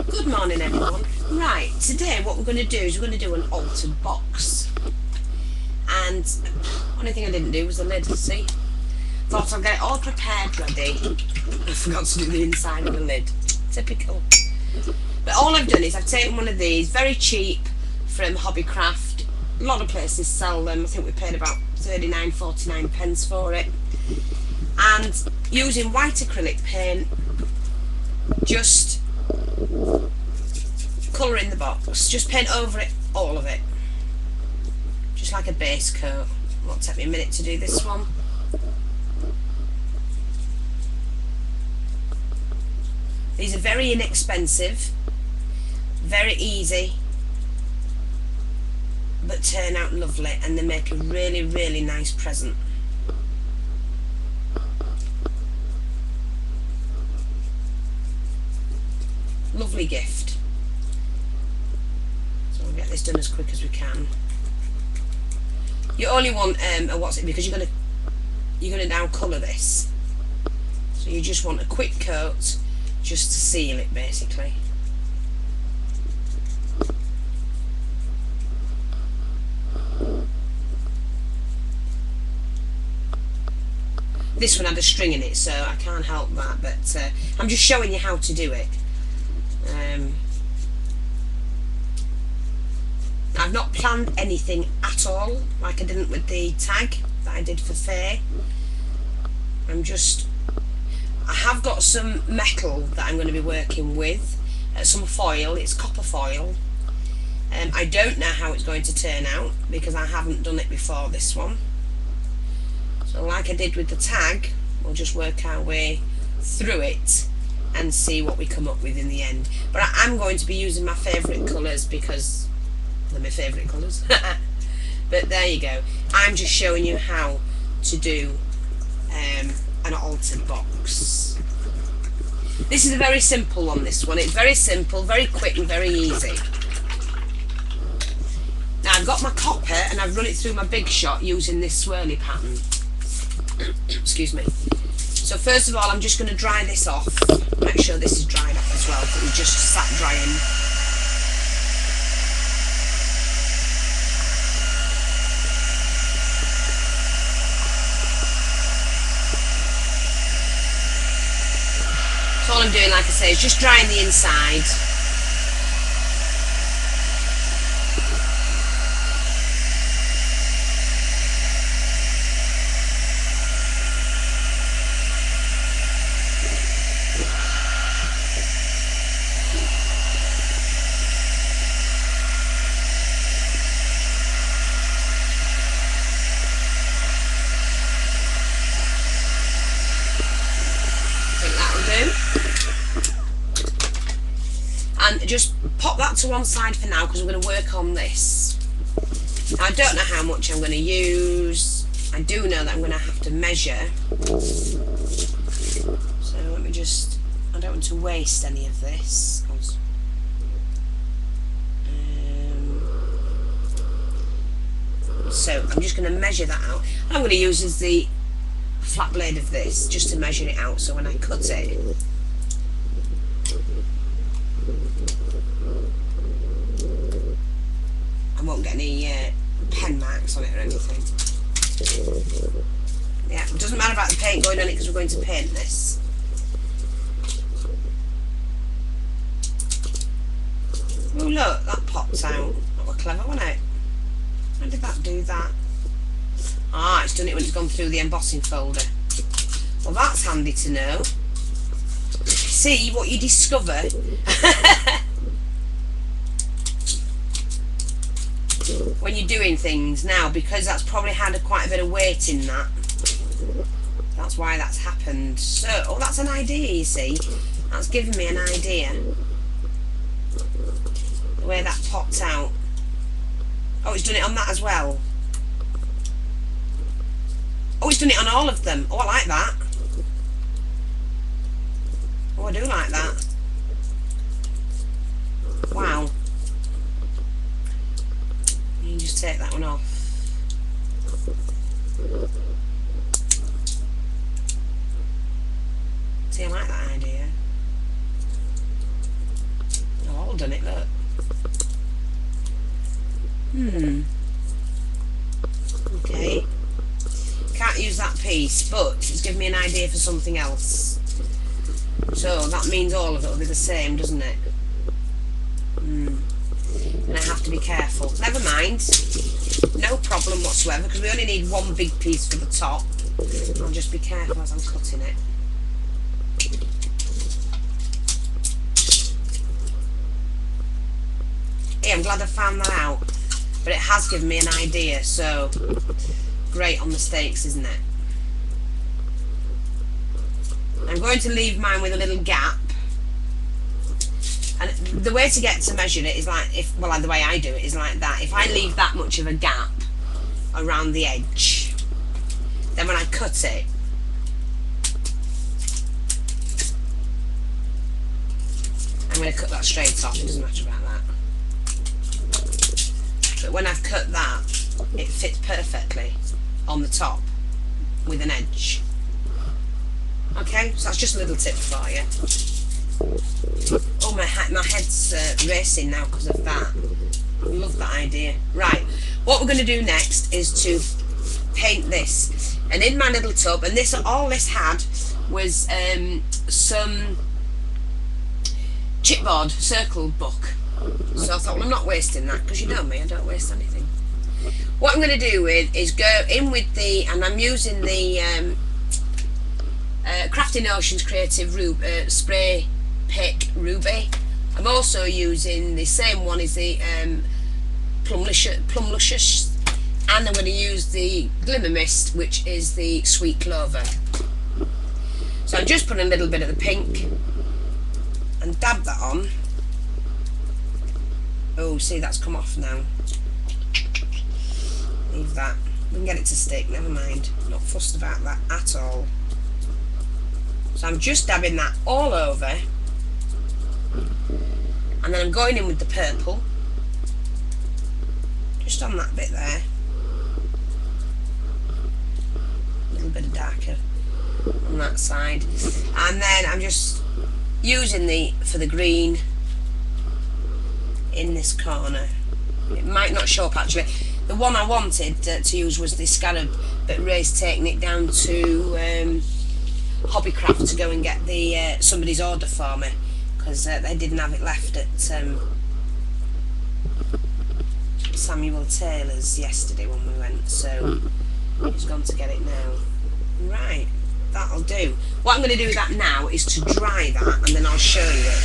Good morning everyone. Right, today what we're going to do is we're going to do an altered box. And only thing I didn't do was the lid, see? Thought I'd get it all prepared ready. I forgot to do the inside of the lid. Typical. But all I've done is I've taken one of these, very cheap, from Hobbycraft. A lot of places sell them. I think we paid about 39.49 pence for it. And using white acrylic paint, just colour in the box, just paint over it, all of it, just like a base coat. It'll take me a minute to do this one. These are very inexpensive, very easy, but turn out lovely, and they make a really, really nice present. Lovely gift. So we'll get this done as quick as we can. You only want because you're gonna now colour this. So you just want a quick coat just to seal it basically. This one had a string in it, so I can't help that, but I'm just showing you how to do it. I've not planned anything at all, like I didn't with the tag that I did for Faye. I have got some metal that I'm going to be working with, some foil. It's copper foil. I don't know how it's going to turn out because I haven't done it before this one. So like I did with the tag, we'll just work our way through it and see what we come up with in the end. But I'm going to be using my favourite colours because they're my favourite colours. But there you go. I'm just showing you how to do an altered box. This is a very simple one, this one. It's very simple, very quick and very easy. Now I've got my copper and I've run it through my Big Shot using this swirly pattern. Excuse me. So first of all, I'm just going to dry this off. Make sure this is dried off as well, because it just sat drying. So all I'm doing, like I say, is just drying the inside. And just pop that to one side for now because we're going to work on this. Now, I don't know how much I'm going to use. I do know that I'm going to have to measure. So let me just, I don't want to waste any of this. So I'm just going to measure that out. I'm going to use as the flat blade of this just to measure it out, so when I cut it, I won't get any pen marks on it or anything. Yeah, it doesn't matter about the paint going on it because we're going to paint this. Oh look, that popped out. That was clever, wasn't it? How did that do that? Ah, it's done it when it's gone through the embossing folder. Well, that's handy to know. See what you discover. When you're doing things now, because that's probably had quite a bit of weight in that. That's why that's happened. So, oh, that's an idea, you see. That's given me an idea. The way that popped out. Oh, it's done it on that as well. Oh, it's done it on all of them. Oh, I like that. Oh, I do like that. Wow. You can just take that one off. See, I like that idea. done it, look. Okay. Can't use that piece, but it's given me an idea for something else. So that means all of it will be the same, doesn't it? And I have to be careful. Never mind. No problem whatsoever, because we only need one big piece for the top. I'll just be careful as I'm cutting it. Yeah, I'm glad I found that out. But it has given me an idea, so great on the stakes, isn't it? I'm going to leave mine with a little gap. And the way to get to measure it is like, the way I do it is like that. If I leave that much of a gap around the edge, then when I cut it, I'm going to cut that straight off, it doesn't matter about that. But when I've cut that, it fits perfectly on the top with an edge. Okay, so that's just a little tip for you. Oh, my head's racing now because of that. I love that idea. Right, what we're going to do next is to paint this. And in my little tub, and all this had was some chipboard circle book. So I thought, well, I'm not wasting that, because you know me, I don't waste anything. What I'm going to do is go in with and I'm using the Crafting Oceans Creative Spray Pick Ruby. I'm also using the same one as the Plumluscious, and I'm going to use the Glimmer Mist, which is the Sweet Clover. So I'm just putting a little bit of the pink and dab that on. Oh, see, that's come off now. Leave that. We can get it to stick, never mind. Not fussed about that at all. So I'm just dabbing that all over. And then I'm going in with the purple. Just on that bit there. A little bit darker on that side. And then I'm just using for the green in this corner. It might not show up actually. The one I wanted to use was the Scarab, but Ray's taking it down to Hobbycraft to go and get somebody's order for me, because they didn't have it left at Samuel Taylor's yesterday when we went, so he's gone to get it now. Right, that'll do. What I'm going to do with that now is to dry that, and then I'll show you it.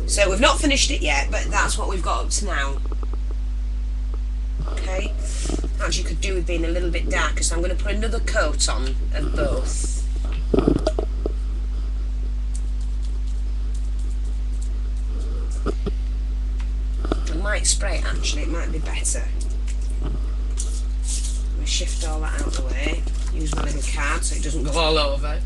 So we've not finished it yet, but that's what we've got up to now. Okay, actually could do with being a little bit darker, so I'm going to put another coat on of both. I might spray it actually, it might be better. We shift all that out of the way, use my little card so it doesn't go all over.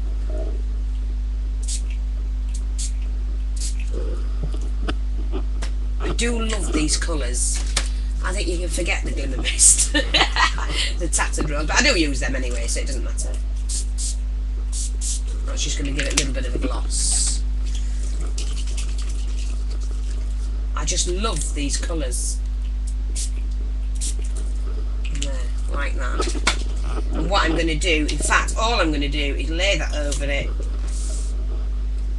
I do love these colours. I think you can forget the Glimmer Mist, the Tattered Rose, but I do use them anyway, so it doesn't matter. That's just going to give it a little bit of a gloss. I just love these colours. There, like that. And what I'm going to do, in fact, all I'm going to do is lay that over it,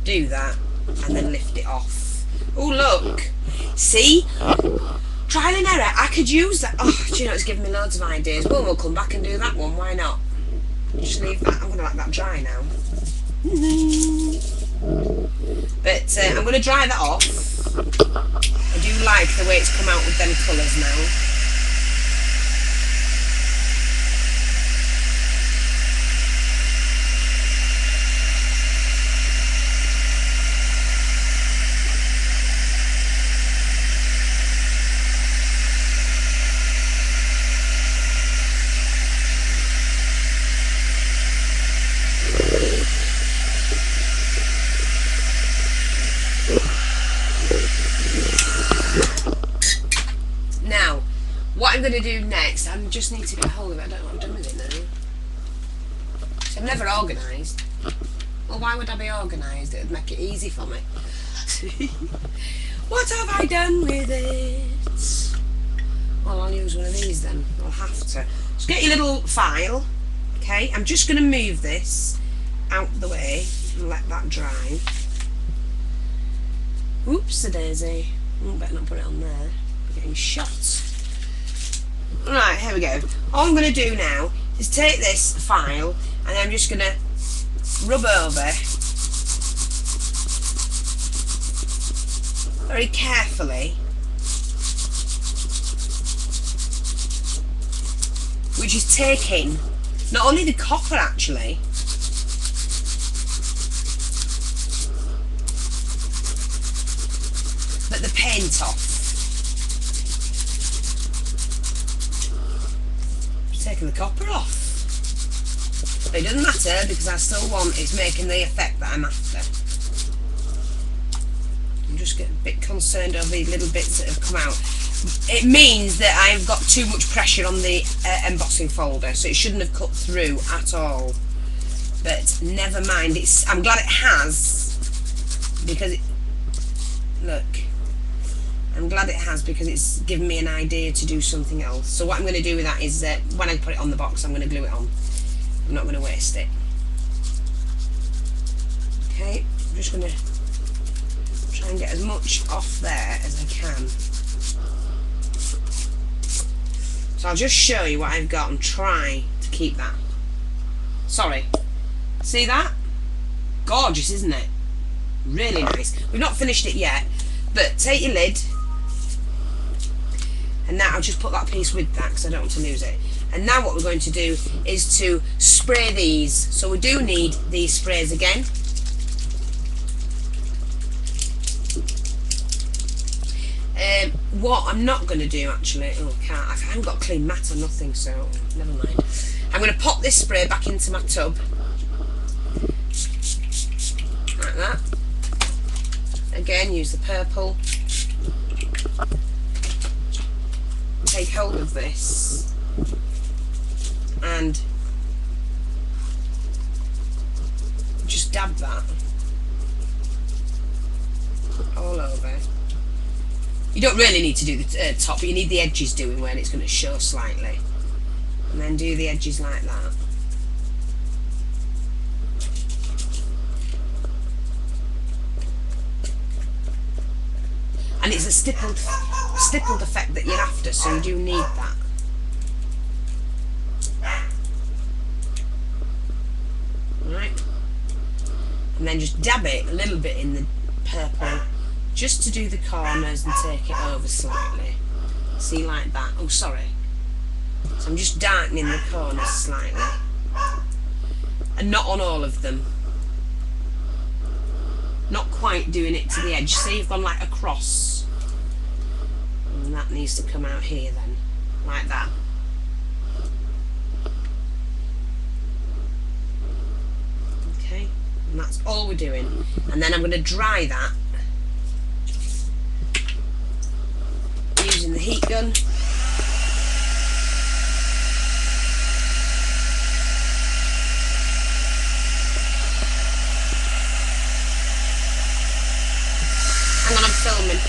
do that, and then lift it off. Oh, look! See? Trial and error, I could use that. Oh, do you know, it's given me loads of ideas. Well, we'll come back and do that one, why not? Just leave that, I'm going to let that dry now. But I'm going to dry that off. I do like the way it's come out with them colours now. going to do next, I just need to get hold of it. I don't know what I'm doing with it now. So I'm never organised. Well, why would I be organised? It would make it easy for me. What have I done with it? Well, I'll use one of these then. I'll have to. Just get your little file. Okay, I'm just going to move this out the way and let that dry. Oops-a-daisy. Better not put it on there. I'm getting shot. Right, here we go. All I'm going to do now is take this file and I'm just going to rub over very carefully, which is taking not only the copper actually, but the paint off. Taking the copper off. But it doesn't matter because I still want it's making the effect that I'm after. I'm just getting a bit concerned over these little bits that have come out. It means that I've got too much pressure on the embossing folder, so it shouldn't have cut through at all. But never mind. I'm glad it has, because look. I'm glad it has because it's given me an idea to do something else. So what I'm going to do with that is when I put it on the box, I'm going to glue it on. I'm not going to waste it. Okay, I'm just going to try and get as much off there as I can. So I'll just show you what I've got and try to keep that. Sorry. See that? Gorgeous, isn't it? Really nice. We've not finished it yet, but take your lid. And now I'll just put that piece with that because I don't want to lose it. And now what we're going to do is to spray these. So we do need these sprays again. What I'm not going to do actually, I haven't got a clean mat or nothing, so never mind. I'm going to pop this spray back into my tub. Like that. Again, use the purple. Take hold of this and just dab that all over. You don't really need to do the top, but you need the edges doing where it's going to show slightly, and then do the edges like that. And it's a stippled effect that you're after, so you do need that. Right. And then just dab it a little bit in the purple, just to do the corners and take it over slightly. See, like that. Oh, sorry. So I'm just darkening the corners slightly. And not on all of them. Not quite doing it to the edge. See, you've gone like across. And that needs to come out here then, like that. Okay, and that's all we're doing. And then I'm going to dry that using the heat gun. Hang on, I'm filming.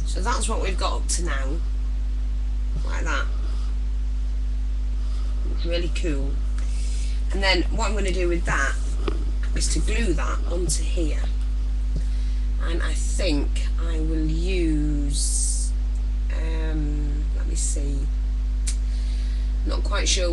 So that's what we've got up to now, like that. It's really cool. And then what I'm going to do with that is to glue that onto here. And I think I will use, let me see, not quite sure.